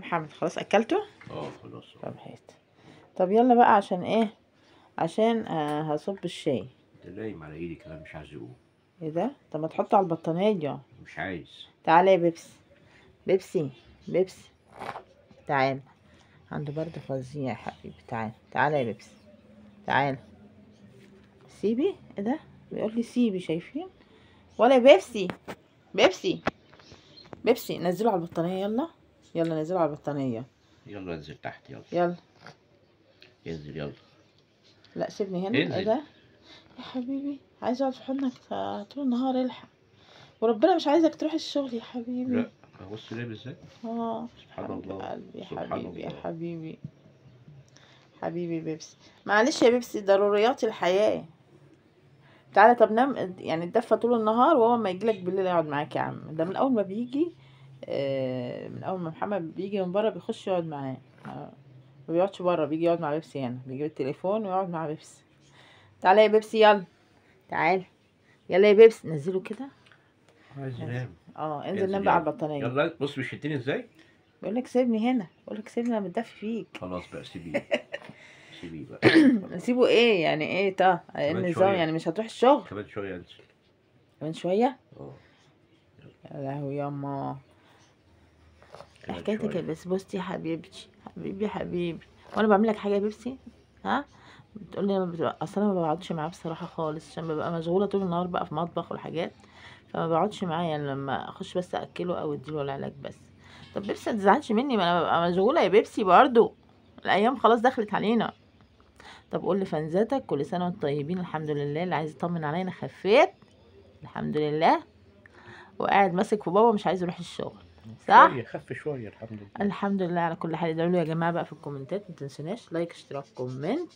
محمد خلاص اكلته؟ خلاص. طب هات. طب يلا بقى عشان ايه؟ عشان هصب الشاي. انت نايم على ايدي كمان مش عايز اقوم. ايه ده؟ طب ما تحطه على البطانية. مش عايز. تعالى يا بيبسي. بيبسي بيبسي تعالى. عنده برد فظيع يا حبيبي. تعالى تعالى يا بيبسي. تعالى. سيبي. ايه ده؟ بيقول لي سيبي. شايفين؟ ولا بيبسي. بيبسي بيبسي نزله على البطانية. يلا يلا نزله على البطانية. يلا انزل تحت. يلا يلا انزل يلا. لا سيبني هنا. انزل. ايه ده يا حبيبي؟ عايز اقعد في حضنك طول النهار. الحق وربنا مش عايزك تروح الشغل يا حبيبي. لا بص لابس ازاي. سبحان حبيب الله. قلبي يا سبحان حبيبي يا الله. حبيبي. حبيبي بيبسي. معلش يا بيبسي ضروريات الحياة. تعالى. طب نام يعني اتدفى طول النهار وهو ما يجيلك بالليل يقعد معاك يا عم. ده من اول ما بيجي من اول ما محمد بيجي من بره بيخش يقعد معاه. ما بيقعدش بره. بيجي يقعد مع بيبسي هنا. بيجيب التليفون ويقعد مع بيبسي. تعالى يا بيبسي يلا. تعالى يلا يا بيبسي. نزله كده. عايز ينام. انزل نام بقى على البطانية. يلا بص بيشدني ازاي. بيقول لك سيبني هنا. بيقول لك سيبني انا متدفي فيك. خلاص بقى سيبيه. سيبيه بقى. نسيبه ايه يعني؟ ايه طه النظام يعني؟ مش هتروح الشغل كمان شويه انزل. كمان شويه؟ يا لهوي ياما. حكايتك يا بس. بصي يا حبيبتي. حبيبي حبيبي. وانا بعمل لك حاجه يا بيبسي؟ ها؟ بتقول لي اصل انا ما بقعدش معاه بصراحه خالص عشان ببقى مشغوله طول النهار بقى في مطبخ والحاجات. فما بقعدش معاه يعني لما اخش بس اكله او اديله العلاج بس. طب بيبسي ما تزعلش مني. ما انا ببقى مشغوله يا بيبسي برضو. الايام خلاص دخلت علينا. طب قول لفنزاتك كل سنه وانتم طيبين. الحمد لله. اللي عايز يطمن عليا انا خفيت الحمد لله. وقاعد ماسك في بابا مش عايز يروح الشغل. صح؟ شويه خف شويه الحمد لله. الحمد لله على كل حال. ادعوا له يا جماعه بقى في الكومنتات. ما تنسوناش لايك اشتراك كومنت.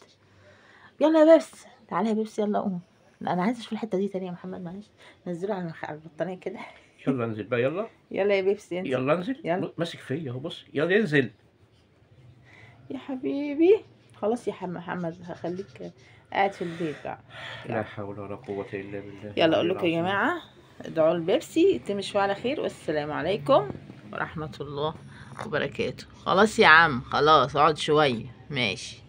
يلا يا بيبسي. تعالى يا بيبسي يلا قوم. لا انا عايزه اشوف الحته دي تاني يا محمد. معلش نزله على البطانيه كده. يلا انزل بقى يلا. يلا يا بيبسي انزل. يلا انزل. يلا. ماسك فيا اهو بص. يلا انزل يا حبيبي. خلاص يا محمد هخليك قاعد في البيت بقى. لا حول ولا قوه الا بالله. يلا اقول لكم يا جماعه ادعوا لبيبسي تمشوا على خير. والسلام عليكم ورحمه الله وبركاته. خلاص يا عم خلاص اقعد شويه. ماشي.